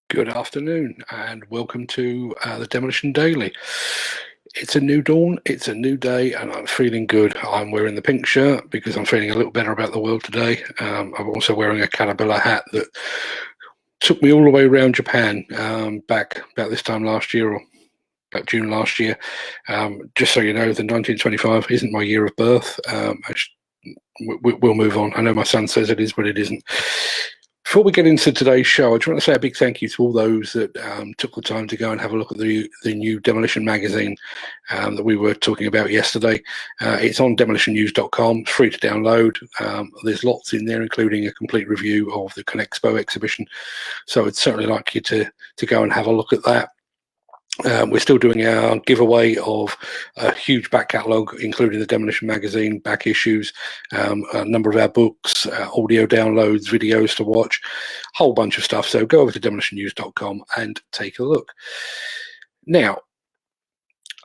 Good afternoon and welcome to the Demolition Daily. It's a new dawn, it's a new day, and I'm feeling good. I'm wearing the pink shirt because I'm feeling a little better about the world today. I'm also wearing a caterpillar hat that took me all the way around Japan back about this time last year, or about June last year. Just so you know, the 1925 isn't my year of birth. We'll move on. I know my son says it is, but it isn't. Before we get into today's show, I just want to say a big thank you to all those that took the time to go and have a look at the new Demolition magazine that we were talking about yesterday. It's on demolitionnews.com, free to download. There's lots in there, including a complete review of the Conexpo exhibition. So I'd certainly like you to go and have a look at that. We're still doing our giveaway of a huge back catalogue, including the Demolition magazine, back issues, a number of our books, audio downloads, videos to watch, a whole bunch of stuff. So go over to demolitionnews.com and take a look. Now,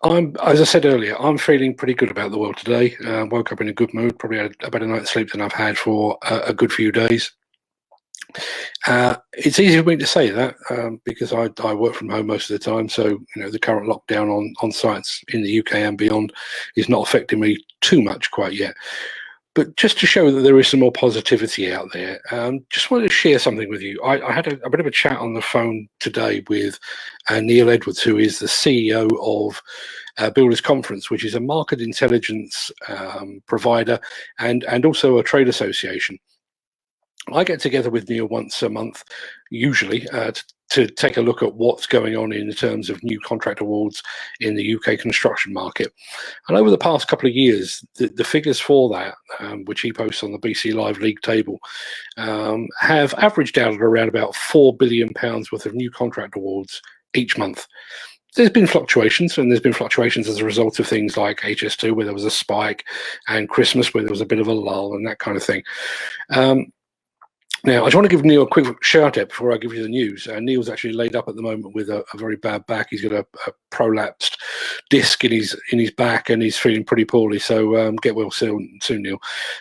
as I said earlier, I'm feeling pretty good about the world today. Woke up in a good mood, probably had a better night's sleep than I've had for a good few days. It's easy for me to say that because I work from home most of the time, so the current lockdown on sites in the UK and beyond is not affecting me too much quite yet. But just to show that there is some more positivity out there, just wanted to share something with you. I had a bit of a chat on the phone today with Neil Edwards, who is the CEO of Builders Conference, which is a market intelligence provider and also a trade association. I get together with Neil once a month, usually, to take a look at what's going on in terms of new contract awards in the UK construction market. And over the past couple of years, the figures for that, which he posts on the BC Live League table, have averaged out at around about £4 billion worth of new contract awards each month. There's been fluctuations, and there's been fluctuations as a result of things like HS2, where there was a spike, and Christmas, where there was a bit of a lull and that kind of thing. Now, I just want to give Neil a quick shout out before I give you the news. Neil's actually laid up at the moment with a very bad back. He's got a prolapsed disc in his back, and he's feeling pretty poorly. So get well soon, Neil.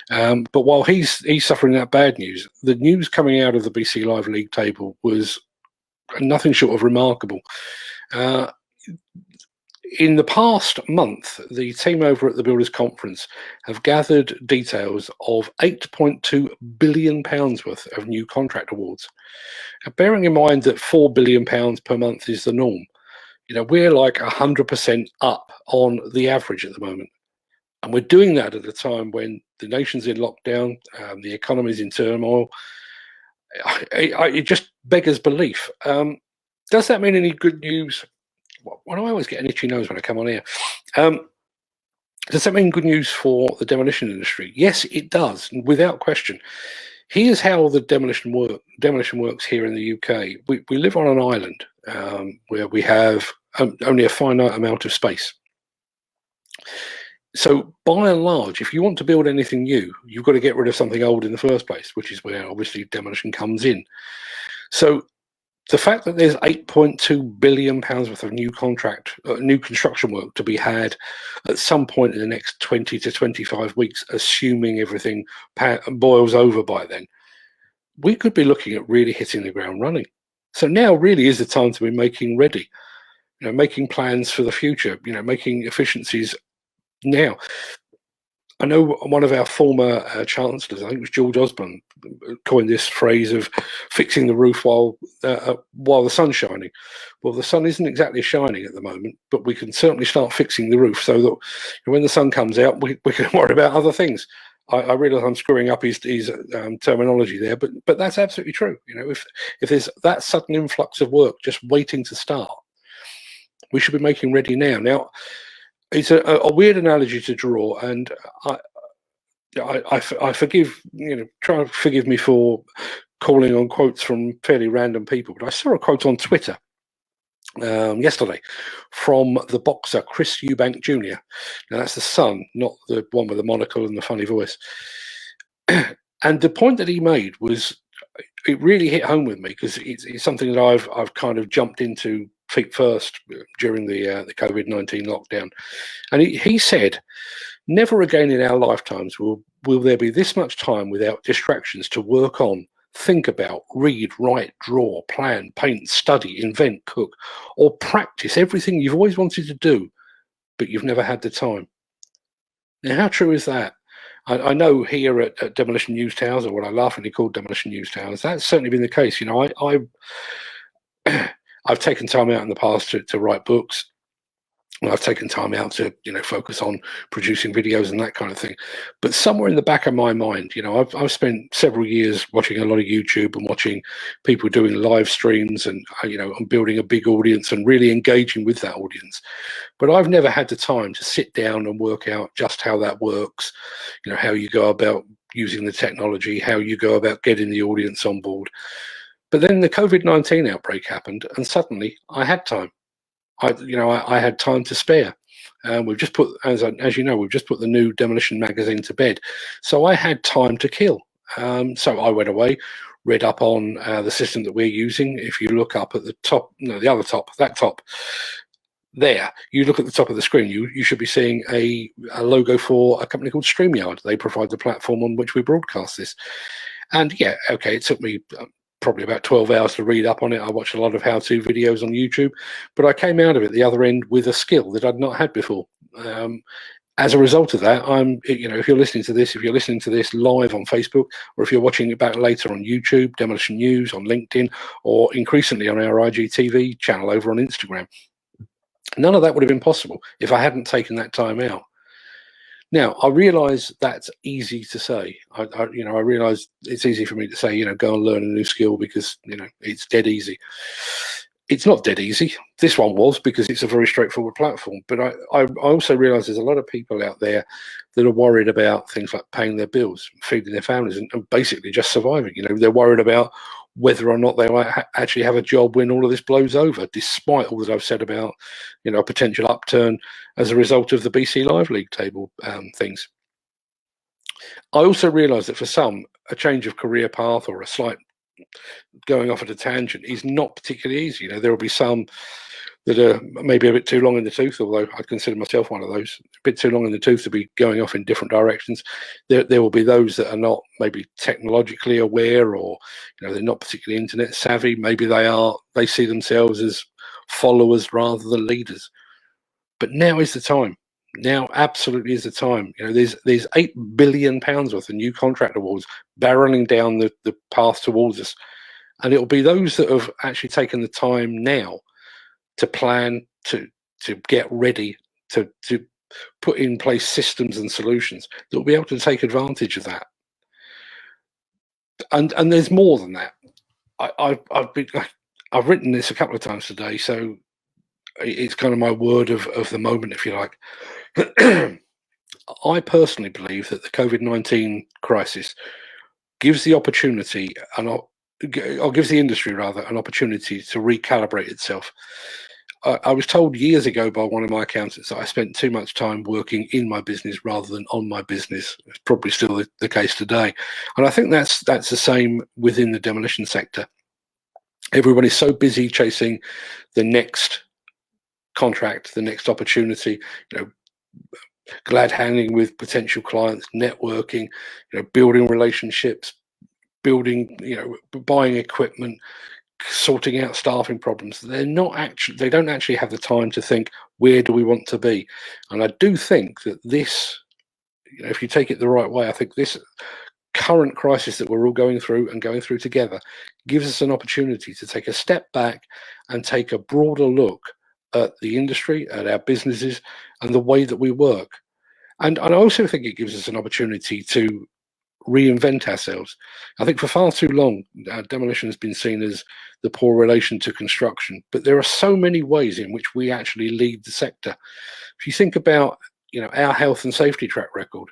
But while he's suffering that bad news, the news coming out of the BC Live League table was nothing short of remarkable. In the past month, the team over at the Builders Conference have gathered details of £8.2 billion worth of new contract awards. Now, bearing in mind that £4 billion per month is the norm, we're like 100% up on the average at the moment. And we're doing that at a time when the nation's in lockdown, the economy's in turmoil. It just beggars belief. Does that mean any good news? Why do I always get an itchy nose when I come on here? Does that mean good news for the demolition industry? Yes, it does, without question. Here's how the demolition works here in the UK. We live on an island where we have only a finite amount of space. So by and large, if you want to build anything new, you've got to get rid of something old in the first place, which is where obviously demolition comes in. So the fact that there's £8.2 billion worth of new construction work to be had at some point in the next 20 to 25 weeks, assuming everything boils over by then, we could be looking at really hitting the ground running. So now really is the time to be making ready, making plans for the future, making efficiencies now. I know one of our former chancellors, I think it was George Osborne, coined this phrase of fixing the roof while the sun's shining. Well, the sun isn't exactly shining at the moment, but we can certainly start fixing the roof so that when the sun comes out, we can worry about other things. I realise I'm screwing up his terminology there, but that's absolutely true. If there's that sudden influx of work just waiting to start, we should be making ready now. Now, it's a weird analogy to draw, and I forgive, try and forgive me for calling on quotes from fairly random people, but I saw a quote on Twitter yesterday from the boxer Chris Eubank Jr. Now that's the son, not the one with the monocle and the funny voice. And the point that he made was, it really hit home with me because it's something that I've kind of jumped into feet first during the COVID-19 lockdown. And he said, never again in our lifetimes will there be this much time without distractions to work on think about, read, write, draw, plan, paint, study, invent, cook, or practice everything you've always wanted to do, but you've never had the time. Now, how true is that? I know here at Demolition News Towers, or what I laughingly call Demolition News Towers, that's certainly been the case. You know, I've taken time out in the past to write books. I've taken time out to, you know, focus on producing videos and that kind of thing. But somewhere in the back of my mind, you know, I've spent several years watching a lot of YouTube and watching people doing live streams, and, you know, I'm building a big audience and really engaging with that audience. But I've never had the time to sit down and work out just how that works, you know, how you go about using the technology, how you go about getting the audience on board. But then the COVID-19 outbreak happened, and suddenly I had time. I had time to spare. We've just put, as you know, we've just put the new Demolition magazine to bed, so I had time to kill. So I went away, read up on the system that we're using. If you look up at the top, no, the other top, that top there, you look at the top of the screen, you should be seeing a logo for a company called StreamYard. They provide the platform on which we broadcast this. And yeah, okay, it took me probably about 12 hours to read up on it. I watched a lot of how-to videos on YouTube, but I came out of it the other end with a skill that I'd not had before. As a result of that, if you're listening to this live on Facebook, or if you're watching it back later on YouTube, Demolition News, on LinkedIn, or increasingly on our IGTV channel over on Instagram, none of that would have been possible if I hadn't taken that time out. Now, I realise that's easy to say. I realise it's easy for me to say, you know, go and learn a new skill because, you know, it's dead easy. It's not dead easy. This one was, because it's a very straightforward platform. But I also realise there's a lot of people out there that are worried about things like paying their bills, feeding their families, and basically just surviving. You know, they're worried about whether or not they might actually have a job when all of this blows over, despite all that I've said about, you know, a potential upturn as a result of the BC Live League table things. I also realise that for some, a change of career path or a slight going off at a tangent is not particularly easy. You know, there will be some that are maybe a bit too long in the tooth, although I'd consider myself one of those, a bit too long in the tooth to be going off in different directions. There will be those that are not maybe technologically aware, or, you know, they're not particularly internet savvy. Maybe they see themselves as followers rather than leaders. But now is the time. Now absolutely is the time. You know, there's £8 billion worth of new contract awards barreling down the path towards us. And it'll be those that have actually taken the time now to plan, to get ready, to put in place systems and solutions that will be able to take advantage of that. And there's more than that. I've written this a couple of times today, so it's kind of my word of the moment, if you like. I personally believe that the COVID-19 crisis gives the opportunity, or gives the industry rather, an opportunity to recalibrate itself. I was told years ago by one of my accountants that I spent too much time working in my business rather than on my business. It's probably still the case today. And I think that's the same within the demolition sector. Everybody's so busy chasing the next contract, the next opportunity, you know, glad handing with potential clients, networking, you know, building relationships, building, you know, buying equipment, sorting out staffing problems. They don't actually have the time to think, where do we want to be? And I do think that this, you know, if you take it the right way, I think this current crisis that we're all going through together gives us an opportunity to take a step back and take a broader look at the industry, at our businesses, and the way that we work. And I also think it gives us an opportunity to reinvent ourselves. I think for far too long, demolition has been seen as the poor relation to construction, but there are so many ways in which we actually lead the sector. If you think about, you know, our health and safety track record,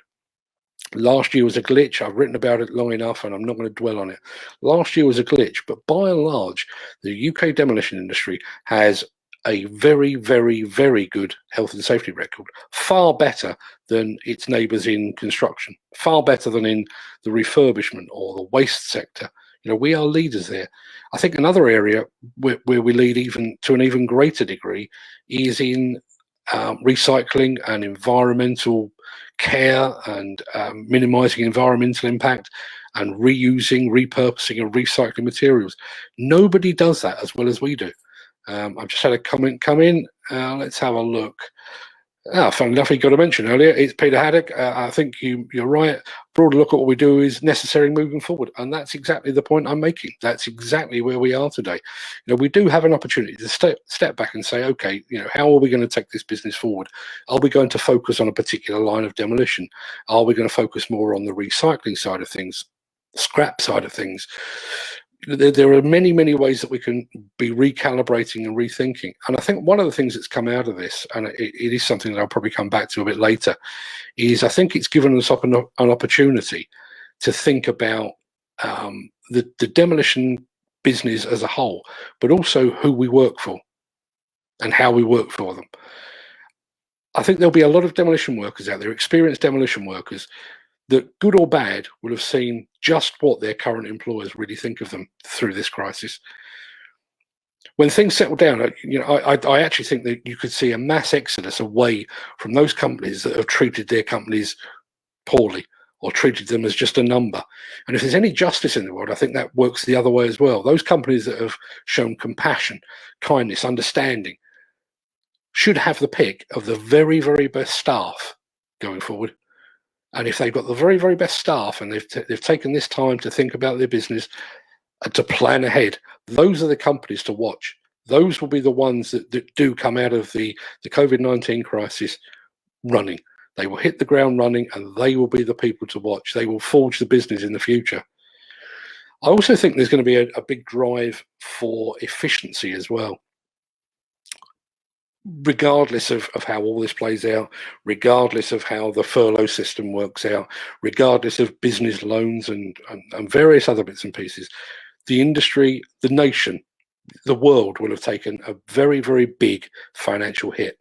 last year was a glitch. I've written about it long enough and I'm not going to dwell on it. Last year was a glitch, but by and large, the UK demolition industry has a very, very, very good health and safety record, far better than its neighbours in construction, far better than in the refurbishment or the waste sector. You know, we are leaders there. I think another area where we lead even to an even greater degree is in recycling and environmental care and minimising environmental impact and reusing, repurposing, and recycling materials. Nobody does that as well as we do. I've just had a comment come in. Let's have a look. Funny enough, he got a mention earlier. It's Peter Haddock. I think you're right. Broader look at what we do is necessary moving forward, and that's exactly the point I'm making. That's exactly where we are today. We do have an opportunity to step back and say, okay, how are we going to take this business forward? Are we going to focus on a particular line of demolition? Are we going to focus more on the recycling side of things, scrap side of things? There are many, many ways that we can be recalibrating and rethinking. And I think one of the things that's come out of this, and it is something that I'll probably come back to a bit later, is I think it's given us an opportunity to think about the demolition business as a whole, but also who we work for and how we work for them. I think there'll be a lot of demolition workers out there, experienced demolition workers, that, good or bad, will have seen just what their current employers really think of them through this crisis. When things settle down, I actually think that you could see a mass exodus away from those companies that have treated their companies poorly or treated them as just a number. And if there's any justice in the world, I think that works the other way as well. Those companies that have shown compassion, kindness, understanding should have the pick of the very, very best staff going forward. And if they've got the very, very best staff and they've taken this time to think about their business and to plan ahead, those are the companies to watch. Those will be the ones that do come out of the COVID-19 crisis running. They will hit the ground running, and they will be the people to watch. They will forge the business in the future. I also think there's going to be a big drive for efficiency as well. Regardless of how all this plays out, regardless of how the furlough system works out, regardless of business loans and various other bits and pieces, the industry, the nation, the world will have taken a very, very big financial hit.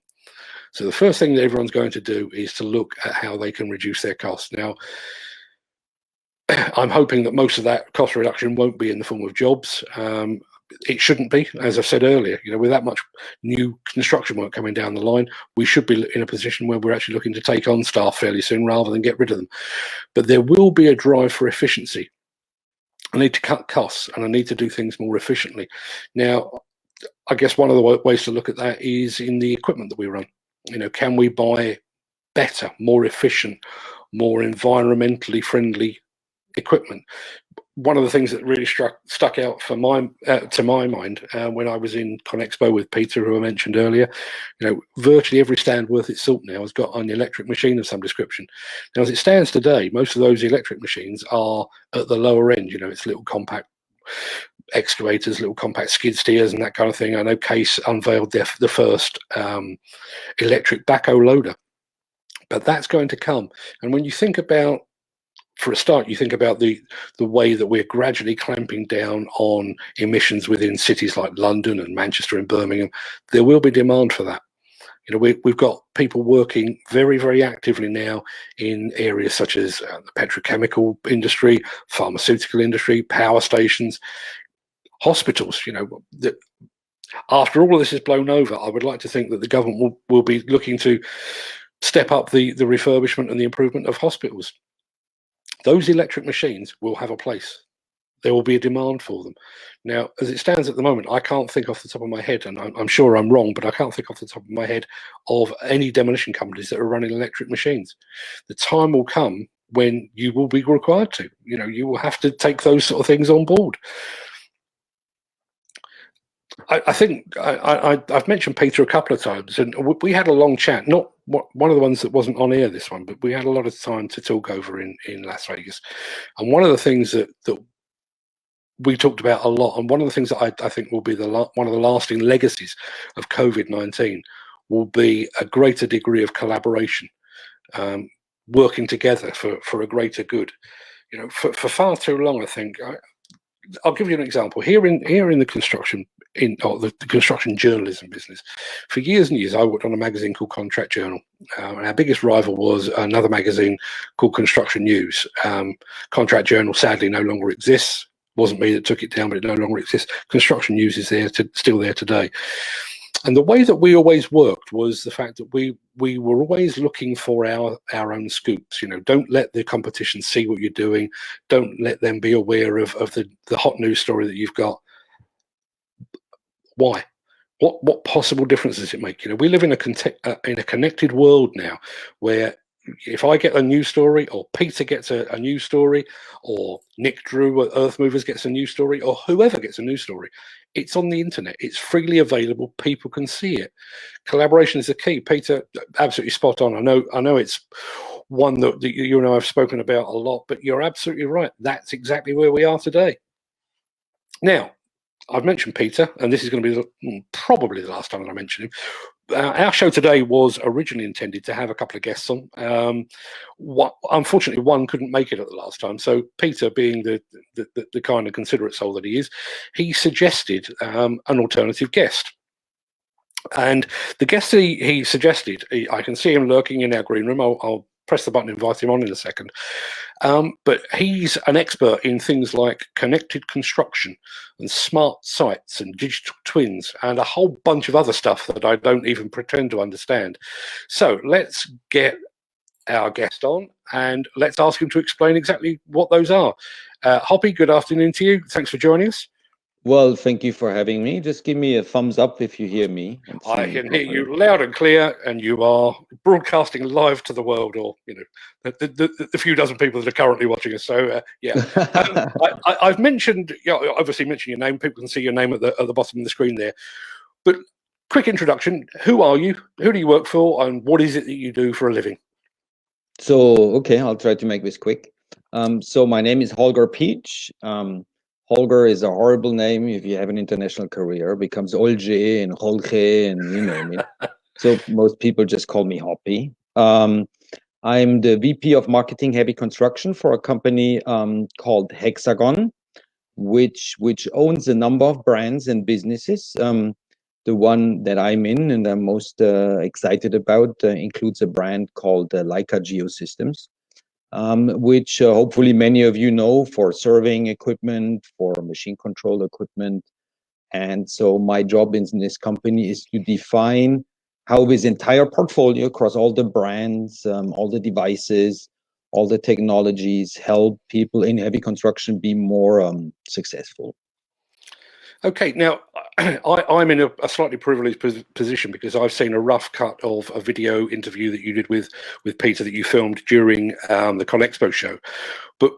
So the first thing that everyone's going to do is to look at how they can reduce their costs. Now, I'm hoping that most of that cost reduction won't be in the form of jobs. It shouldn't be, as I've said earlier. With that much new construction work coming down the line, we should be in a position where we're actually looking to take on staff fairly soon rather than get rid of them. But there will be a drive for efficiency. I need to cut costs, and I need to do things more efficiently. Now, I guess one of the ways to look at that is in the equipment that we run. Can we buy better, more efficient, more environmentally friendly equipment? One of the things that really stuck out to my mind when I was in Conexpo with Peter, who I mentioned earlier, virtually every stand worth its salt now has got an electric machine of some description. Now, as it stands today, most of those electric machines are at the lower end. It's little compact excavators, little compact skid steers, and that kind of thing. I know Case unveiled the first electric backhoe loader, but that's going to come. And when you think about, for a start, you think about the way that we're gradually clamping down on emissions within cities like London and Manchester and Birmingham. There will be demand for that. We've got people working very, very actively now in areas such as the petrochemical industry, pharmaceutical industry, power stations, hospitals. That after all of this is blown over, I would like to think that the government will be looking to step up the refurbishment and the improvement of hospitals. Those electric machines will have a place. There will be a demand for them. Now, as it stands at the moment, I can't think off the top of my head, and I'm sure I'm wrong, but I can't think off the top of my head of any demolition companies that are running electric machines. The time will come when you will be required to. You will have to take those sort of things on board. I think I've mentioned Peter a couple of times, and we had a long chat, not one of the ones that wasn't on air, this one, but we had a lot of time to talk over in Las Vegas. And one of the things that we talked about a lot, and one of the things that I think will be one of the lasting legacies of COVID-19 will be a greater degree of collaboration, working together for a greater good. For far too long, I think, I'll give you an example. Here in the construction the construction journalism business, for years and years, I worked on a magazine called Contract Journal. And our biggest rival was another magazine called Construction News. Contract Journal sadly no longer exists. Wasn't me that took it down, but it no longer exists. Construction News is still there today. And the way that we always worked was the fact that we were always looking for our own scoops. You know, don't let the competition see what you're doing. Don't let them be aware of the hot news story that you've got. Why? What possible difference does it make? You know, we live in a connected world now, where if I get a news story, or Peter gets a news story, or Nick Drew at Earth Movers gets a news story, or whoever gets a news story, it's on the internet. It's freely available. People can see it. Collaboration is the key. Peter, absolutely spot on. I know it's one that you and I have spoken about a lot, but you're absolutely right. That's exactly where we are today. Now, I've mentioned Peter, and this is going to be probably the last time that I mention him. Our show today was originally intended to have a couple of guests on. Unfortunately, one couldn't make it at the last time. So Peter, being the kind and considerate soul that he is, he suggested an alternative guest. And the guest he suggested, I can see him lurking in our green room. I'll press the button and invite him on in a second. But he's an expert in things like connected construction and smart sites and digital twins and a whole bunch of other stuff that I don't even pretend to understand. So let's get our guest on and let's ask him to explain exactly what those are. HoPi, good afternoon to you. Thanks for joining us. Well, thank you for having me. Just give me a thumbs up if you hear me. I can hear you loud and clear, and you are broadcasting live to the world, or you know, the few dozen people that are currently watching us. So yeah, I've mentioned, obviously mentioned your name. People can see your name at the bottom of the screen there. But quick introduction: who are you? Who do you work for? And what is it that you do for a living? So okay, I'll try to make this quick. So my name is Holger Pietzsch. Holger is a horrible name if you have an international career. It becomes Olje and Holge and you name it. So most people just call me HoPi. I'm the VP of Marketing Heavy Construction for a company called Hexagon, which owns a number of brands and businesses. The one that I'm in and I'm most excited about includes a brand called Leica Geosystems. Which hopefully many of you know, for surveying equipment, for machine control equipment. And so my job in this company is to define how this entire portfolio across all the brands, all the devices, all the technologies help people in heavy construction be more successful. Okay, now I'm in a slightly privileged position because I've seen a rough cut of a video interview that you did with Peter that you filmed during the ConExpo show. But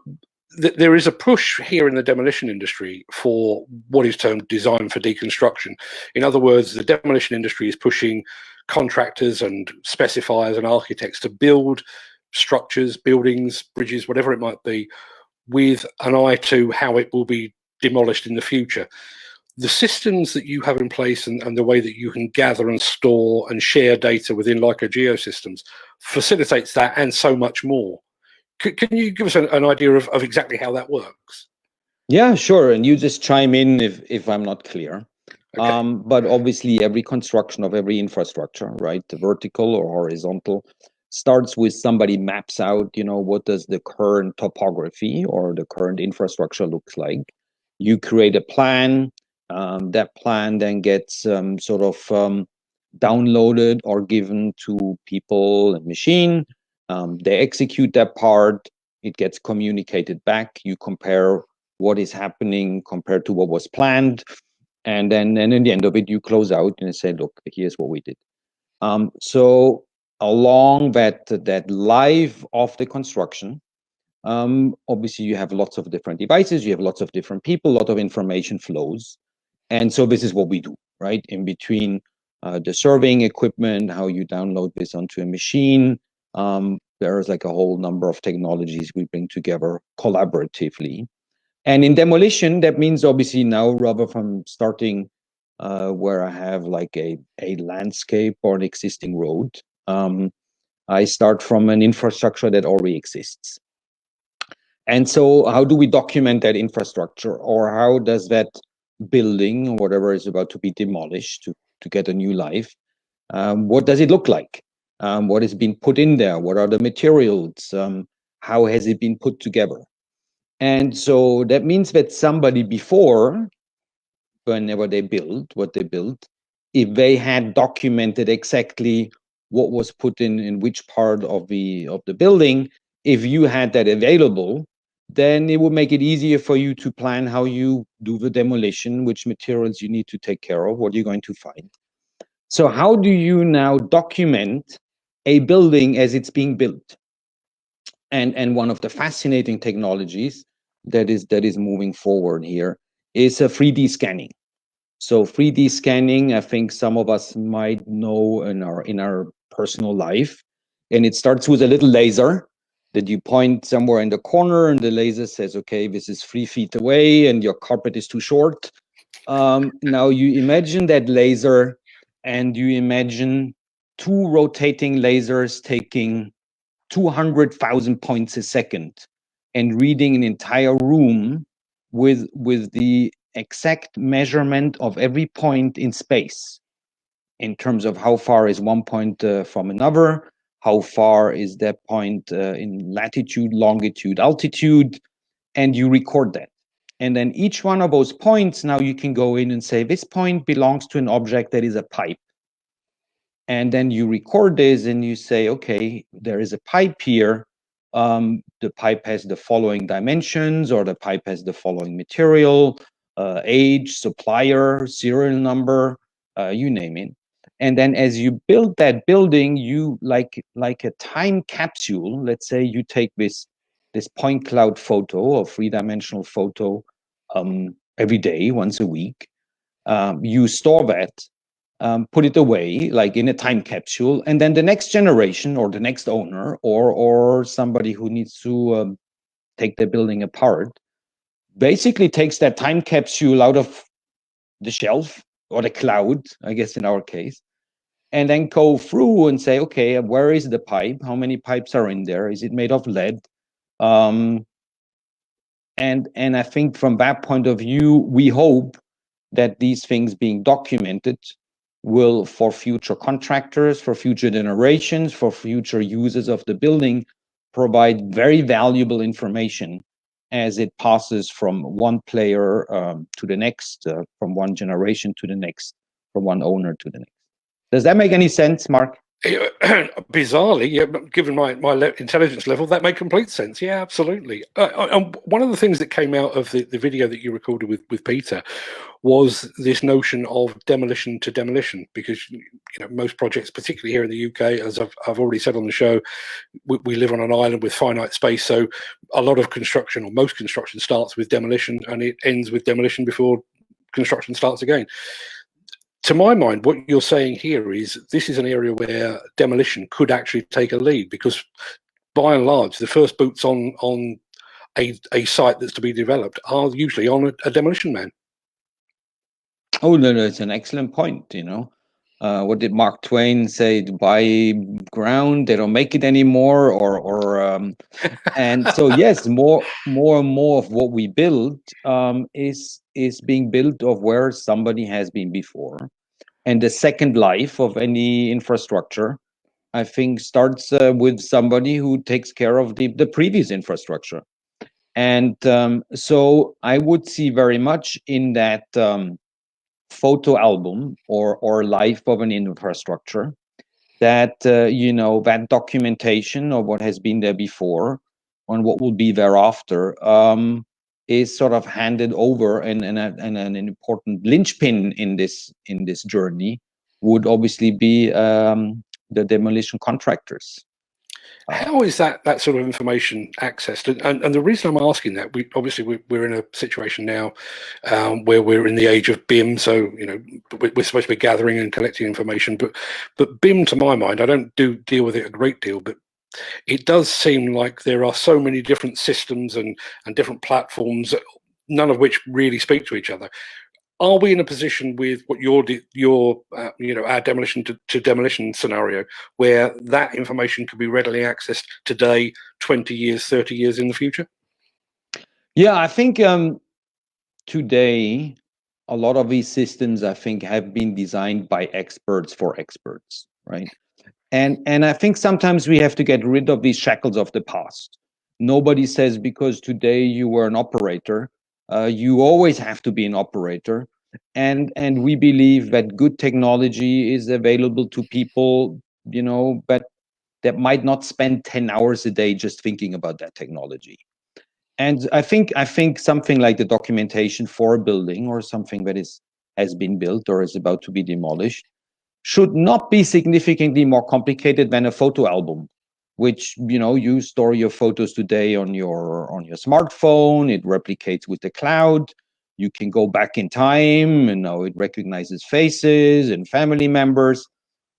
there is a push here in the demolition industry for what is termed design for deconstruction. In other words, the demolition industry is pushing contractors and specifiers and architects to build structures, buildings, bridges, whatever it might be, with an eye to how it will be demolished in the future. The systems that you have in place and the way that you can gather and store and share data within Leica Geosystems facilitates that and so much more. Can you give us an idea of exactly how that works? Yeah, sure. And you just chime in if I'm not clear. Okay. But obviously every construction of every infrastructure, right, the vertical or horizontal, starts with somebody maps out, you know, what does the current topography or the current infrastructure looks like. You create a plan. That plan then gets downloaded or given to people and machine. They execute that part. It gets communicated back. You compare what is happening compared to what was planned. And then in the end of it, you close out and say, look, here's what we did. So along that life of the construction, obviously you have lots of different devices, you have lots of different people, a lot of information flows. And so this is what we do, right? In between the surveying equipment, how you download this onto a machine, there's like a whole number of technologies we bring together collaboratively. And in demolition, that means obviously now, rather from starting where I have like a landscape or an existing road, I start from an infrastructure that already exists. And so how do we document that infrastructure, or how does that building or whatever is about to be demolished to get a new life, what does it look like? What has been put in there? What are the materials? How has it been put together? And so that means that somebody before, whenever they build what they built, if they had documented exactly what was put in which part of the building. If you had that available, then it would make it easier for you to plan how you do the demolition, which materials you need to take care of, what you're going to find. So how do you now document a building as it's being built? And one of the fascinating technologies that is moving forward here is a 3D scanning. So 3D scanning, I think some of us might know in our personal life, and it starts with a little laser that you point somewhere in the corner, and the laser says, okay, this is 3 feet away, and your carpet is too short. Now you imagine that laser, and you imagine 2 rotating lasers taking 200,000 points a second and reading an entire room with the exact measurement of every point in space, in terms of how far is one point from another, how far is that point in latitude, longitude, altitude, and you record that. And then each one of those points, now you can go in and say, this point belongs to an object that is a pipe. And then you record this and you say, okay, there is a pipe here. The pipe has the following dimensions, or the pipe has the following material, age, supplier, serial number, you name it. And then as you build that building, you like a time capsule. Let's say you take this point cloud photo or 3-dimensional photo every day, once a week. You store that, put it away like in a time capsule, and then the next generation or the next owner or somebody who needs to take the building apart basically takes that time capsule out of the shelf or the cloud, I guess in our case, and then go through and say, okay, where is the pipe? How many pipes are in there? Is it made of lead? And I think from that point of view, we hope that these things being documented will, for future contractors, for future generations, for future users of the building, provide very valuable information as it passes from one player to the next, from one generation to the next, from one owner to the next. Does that make any sense, Mark? Bizarrely, yeah, given my intelligence level, that made complete sense. Yeah, absolutely. One of the things that came out of the video that you recorded with Peter was this notion of demolition to demolition, because most projects, particularly here in the UK, as I've already said on the show, we live on an island with finite space, so a lot of construction, or most construction, starts with demolition and it ends with demolition before construction starts again. To my mind, what you're saying here is this is an area where demolition could actually take a lead, because by and large, the first boots on a site that's to be developed are usually on a demolition man. Oh, no, it's an excellent point. What did Mark Twain say? To buy ground, they don't make it anymore, and so yes, more and more of what we build is being built of where somebody has been before. And the second life of any infrastructure, I think, starts with somebody who takes care of the previous infrastructure. And so I would see very much in that photo album or life of an infrastructure that that documentation of what has been there before and what will be thereafter is sort of handed over, and an important linchpin in this journey would obviously be the demolition contractors. How is that sort of information accessed? And the reason I'm asking that, we're in a situation now where we're in the age of BIM, so we're supposed to be gathering and collecting information, but BIM, to my mind, I don't deal with it a great deal, but it does seem like there are so many different systems and different platforms, none of which really speak to each other. Are we in a position with what our demolition to demolition scenario, where that information can be readily accessed today, 20 years, 30 years in the future? Yeah, I think today a lot of these systems, I think, have been designed by experts for experts, right? And I think sometimes we have to get rid of these shackles of the past. Nobody says because today you were an operator, you always have to be an operator. and we believe that good technology is available to people, but that might not spend 10 hours a day just thinking about that technology. And I think something like the documentation for a building or something that has been built or is about to be demolished should not be significantly more complicated than a photo album, which you store your photos today on your smartphone. It replicates with the cloud. You can go back in time, and now it recognizes faces and family members.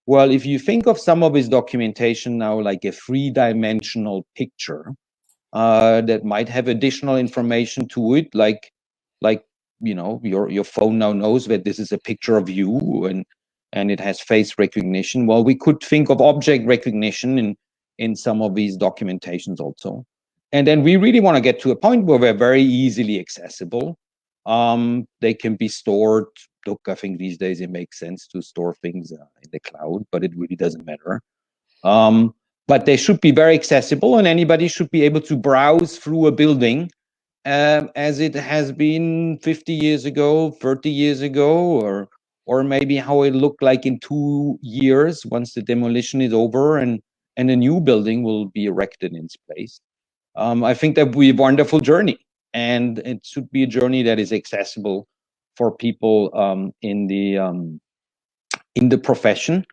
Well, if you think of some of his documentation now like a three-dimensional picture, that might have additional information to it, like your phone now knows that this is a picture of you, and it has face recognition. Well, we could think of object recognition in some of these documentations also. And then we really want to get to a point where they're very easily accessible. They can be stored. Look, I think these days it makes sense to store things in the cloud, but it really doesn't matter. But they should be very accessible, and anybody should be able to browse through a building as it has been 50 years ago, 30 years ago, or maybe how it looked like in 2 years once the demolition is over and a new building will be erected in its place. I think that would be a wonderful journey, and it should be a journey that is accessible for people in the profession.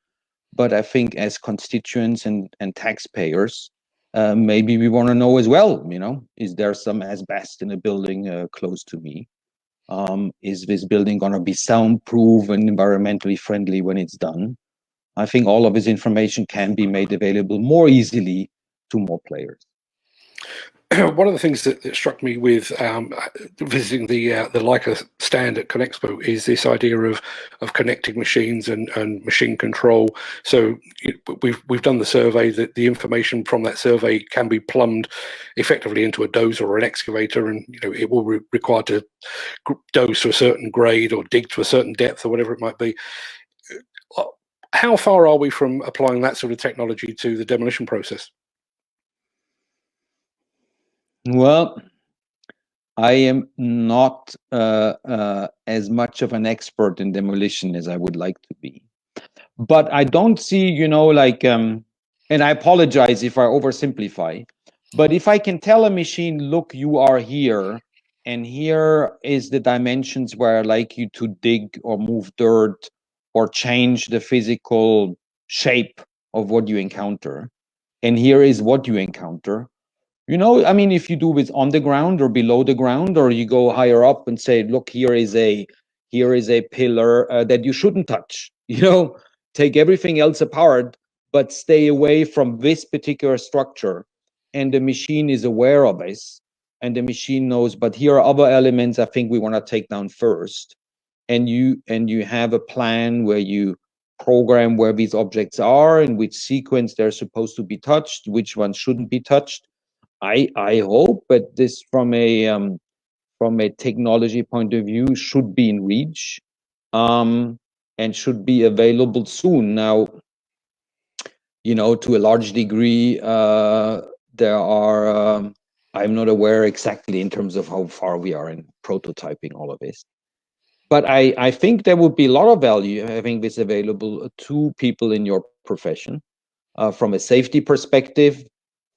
But I think as constituents and taxpayers, maybe we want to know as well, is there some asbestos in a building close to me? Is this building going to be soundproof and environmentally friendly when it's done? I think all of this information can be made available more easily to more players. One of the things that struck me with visiting the Leica stand at Conexpo is this idea of connecting machines and machine control. So we've done the survey. That the information from that survey can be plumbed effectively into a dozer or an excavator, and it will be required to doze to a certain grade or dig to a certain depth or whatever it might be. How far are we from applying that sort of technology to the demolition process? Well, I am not as much of an expert in demolition as I would like to be, but I don't see, and I apologize if I oversimplify, but if I can tell a machine, look, you are here, and here is the dimensions where I'd like you to dig or move dirt or change the physical shape of what you encounter, and here is what you encounter. If you do this on the ground or below the ground, or you go higher up and say, look, here is a pillar that you shouldn't touch, take everything else apart, but stay away from this particular structure. And the machine is aware of this, and the machine knows, but here are other elements I think we want to take down first. And you have a plan where you program where these objects are, in which sequence they're supposed to be touched, which ones shouldn't be touched. I hope that this, from a technology point of view, should be in reach, and should be available soon. Now, to a large degree, there are. I'm not aware exactly in terms of how far we are in prototyping all of this, but I think there would be a lot of value having this available to people in your profession, from a safety perspective,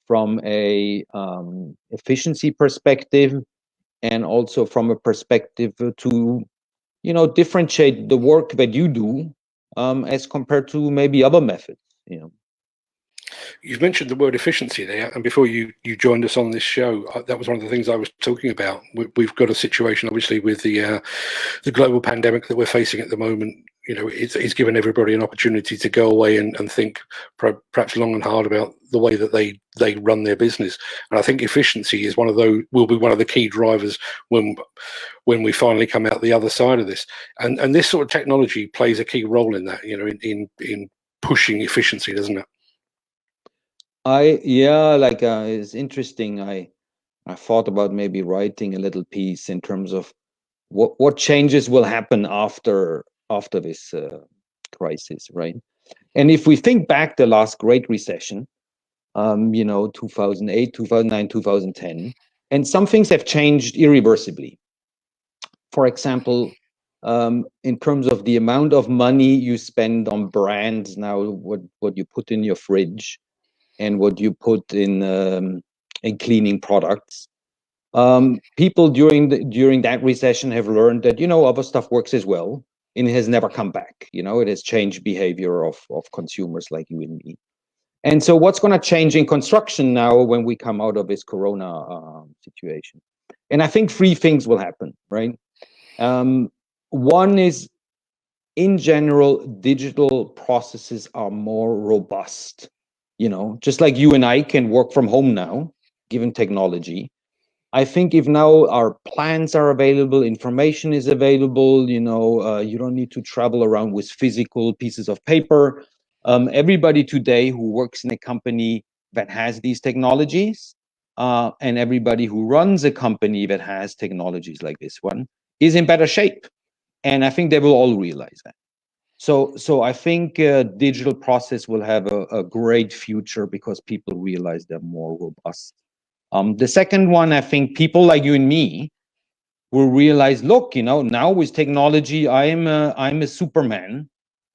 from a efficiency perspective, and also from a perspective to differentiate the work that you do as compared to maybe other methods. You've mentioned the word efficiency there, and before you joined us on this show, that was one of the things I was talking about. We've got a situation, obviously, with the global pandemic that we're facing at the moment. It's given everybody an opportunity to go away and think perhaps long and hard about the way that they run their business. And I think efficiency is will be one of the key drivers when we finally come out the other side of this. And this sort of technology plays a key role in that, in pushing efficiency, doesn't it? It's interesting. I thought about maybe writing a little piece in terms of what changes will happen after this crisis, right? And if we think back the last Great Recession, 2008, 2009, 2010, and some things have changed irreversibly. For example, in terms of the amount of money you spend on brands now, what you put in your fridge and what you put in cleaning products. People during that recession have learned that, you know, other stuff works as well, and it has never come back. You know, it has changed behavior of consumers like you and me. And so what's going to change in construction now when we come out of this Corona situation? And I think three things will happen, right? One is, in general, digital processes are more robust. You know, just like you and I can work from home now, given technology. I think if now our plans are available, information is available, you know, you don't need to travel around with physical pieces of paper. Everybody today who works in a company that has these technologies, and everybody who runs a company that has technologies like this one is in better shape. And I think they will all realize that. So I think digital process will have a great future because people realize they're more robust. The second one, I think people like you and me will realize, look, you know, now with technology, I'm a Superman.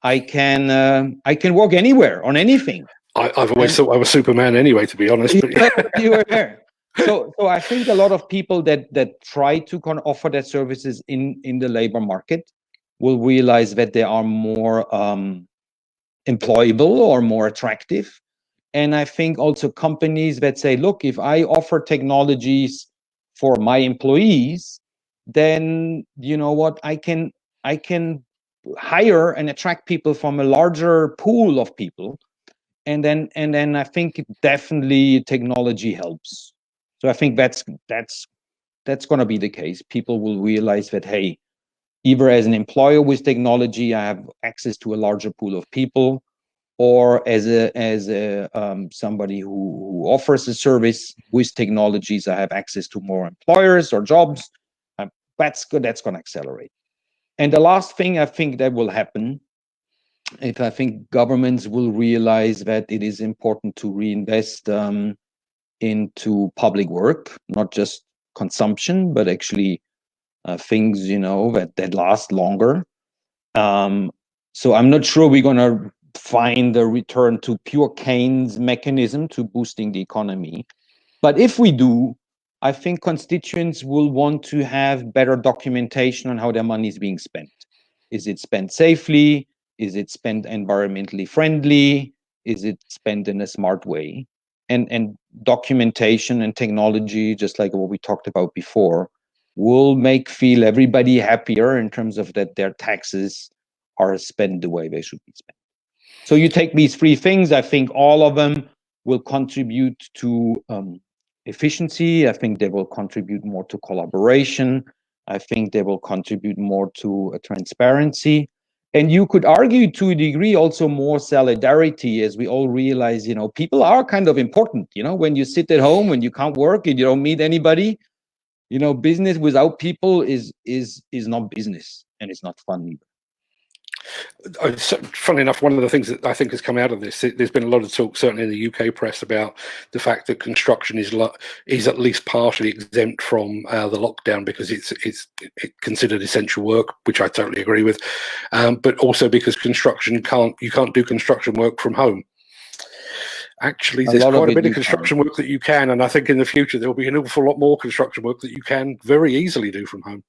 I can work anywhere on anything. I've always thought I was Superman anyway, to be honest. But you were there. So I think a lot of people that try to kind of offer their services in the labor market will realize that they are more employable or more attractive. And I think also companies that say, look, if I offer technologies for my employees, then you know what, I can hire and attract people from a larger pool of people. And then I think definitely technology helps. So I think that's going to be the case. People will realize that, hey, either as an employer with technology, I have access to a larger pool of people, or as a somebody who offers a service with technologies, I have access to more employers or jobs. That's good. That's going to accelerate. And the last thing I think that will happen, if I think governments will realize that it is important to reinvest into public work, not just consumption, but actually things, you know, that last longer. So I'm not sure we're going to find a return to pure Keynes mechanism to boosting the economy. But if we do, I think constituents will want to have better documentation on how their money is being spent. Is it spent safely? Is it spent environmentally friendly? Is it spent in a smart way? And documentation and technology, just like what we talked about before, will feel everybody happier in terms of that their taxes are spent the way they should be spent. So you take these three things, I think all of them will contribute to efficiency. I think they will contribute more to collaboration. I think they will contribute more to transparency. And you could argue to a degree also more solidarity, as we all realize, you know, people are kind of important. You know, when you sit at home, when you can't work and you don't meet anybody, you know, business without people is not business, and it's not fun either. Funnily enough, one of the things that I think has come out of this, there's been a lot of talk, certainly in the UK press, about the fact that construction is at least partially exempt from the lockdown because it's considered essential work, which I totally agree with, but also because you can't do construction work from home. Actually, there's quite a bit of construction work that you can, and I think in the future there will be an awful lot more construction work that you can very easily do from home.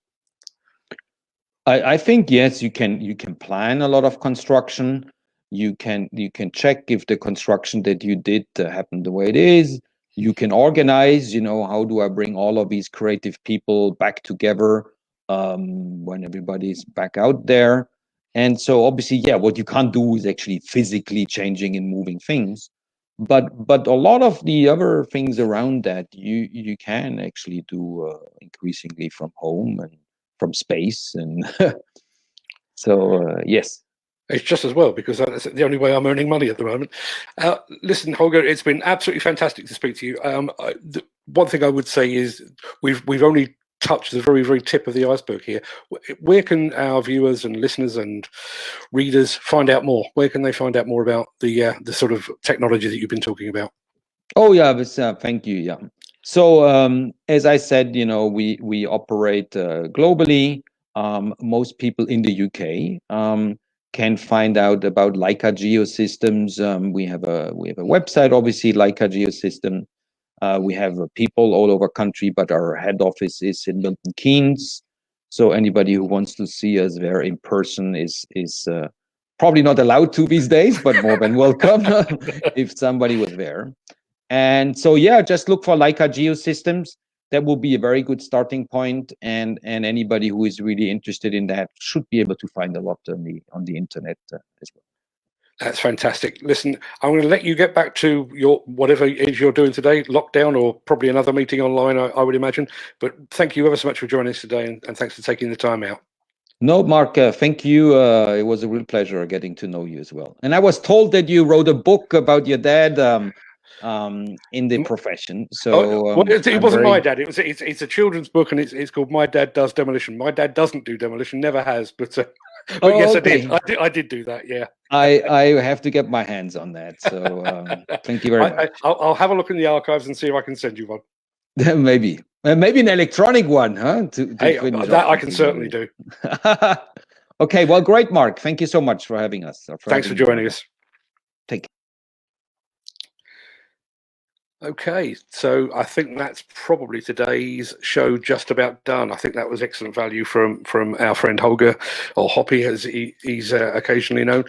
I think yes, you can plan a lot of construction. You can check if the construction that you did happened the way it is. You can organize, you know, how do I bring all of these creative people back together when everybody's back out there. And so obviously, yeah, what you can't do is actually physically changing and moving things. But a lot of the other things around that you can actually do increasingly from home and from space. And so yes, it's just as well, because that's the only way I'm earning money at the moment. Listen, Holger, it's been absolutely fantastic to speak to you. The one thing I would say is we've only touched the very, very tip of the iceberg here. Where can our viewers and listeners and readers find out more? Where can they find out more about the sort of technology that you've been talking about? Oh yeah, thank you. Yeah. So as I said, you know, we operate globally. most people in the UK can find out about Leica Geosystems. We have a website, obviously, Leica Geosystem. We have people all over country, but our head office is in Milton Keynes. So anybody who wants to see us there in person is probably not allowed to these days, but more than welcome if somebody was there. And so, yeah, just look for Leica Geosystems. That will be a very good starting point, and anybody who is really interested in that should be able to find a lot on the internet as well. That's fantastic. Listen, I'm going to let you get back to your whatever it is you're doing today, lockdown or probably another meeting online, I would imagine. But thank you ever so much for joining us today, and thanks for taking the time out. No, Mark, thank you. It was a real pleasure getting to know you as well. And I was told that you wrote a book about your dad in the profession. So well, it wasn't my dad. It's a children's book, and it's called My Dad Does Demolition. My dad doesn't do demolition, never has, but yes, okay. I did do that. Yeah, I have to get my hands on that. So thank you very much. I'll have a look in the archives and see if I can send you one. Maybe an electronic one, huh? That I can certainly do. Okay, well, great, Mark. Thank you so much for having us. Thanks for joining us. Take care. Okay, so I think that's probably today's show just about done. I think that was excellent value from our friend Holger, or HoPi as he's occasionally known.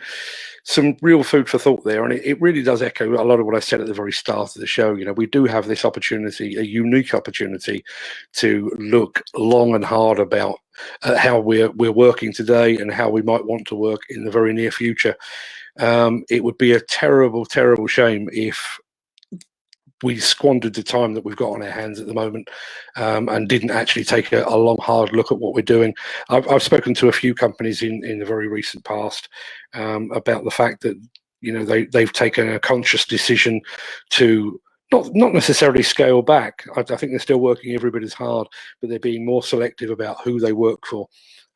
Some real food for thought there, and it really does echo a lot of what I said at the very start of the show. You know, we do have this opportunity, a unique opportunity, to look long and hard about how we're working today and how we might want to work in the very near future. It would be a terrible, terrible shame if we squandered the time that we've got on our hands at the moment and didn't actually take a long, hard look at what we're doing. I've spoken to a few companies in the very recent past about the fact that, you know, they've taken a conscious decision to not necessarily scale back. I think they're still working every bit as hard, but they're being more selective about who they work for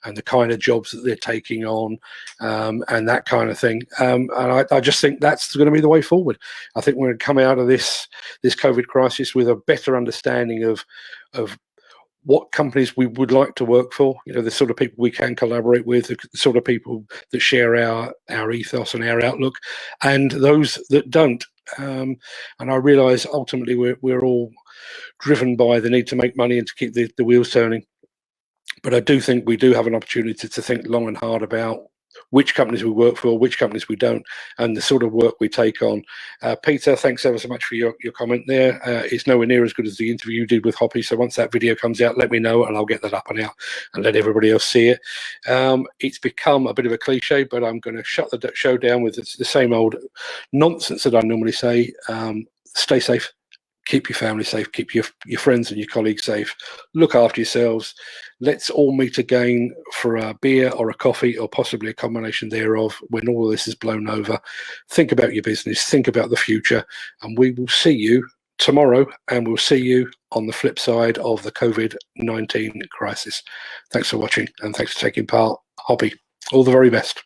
and the kind of jobs that they're taking on, and that kind of thing. And I just think that's going to be the way forward. I think we're going to come out of this COVID crisis with a better understanding of what companies we would like to work for, you know, the sort of people we can collaborate with, the sort of people that share our ethos and our outlook, and those that don't. And I realise ultimately we're all driven by the need to make money and to keep the wheels turning. But I do think we do have an opportunity to think long and hard about which companies we work for, which companies we don't, and the sort of work we take on. Peter, thanks ever so much for your comment there. It's nowhere near as good as the interview you did with HoPi, so once that video comes out, let me know and I'll get that up and out and let everybody else see it. It's become a bit of a cliche, but I'm going to shut the show down with the same old nonsense that I normally say. Stay safe. Keep your family safe, keep your friends and your colleagues safe, look after yourselves. Let's all meet again for a beer or a coffee or possibly a combination thereof when all of this is blown over. Think about your business, think about the future, and we will see you tomorrow, and we'll see you on the flip side of the COVID-19 crisis. Thanks for watching and thanks for taking part. HoPi, all the very best.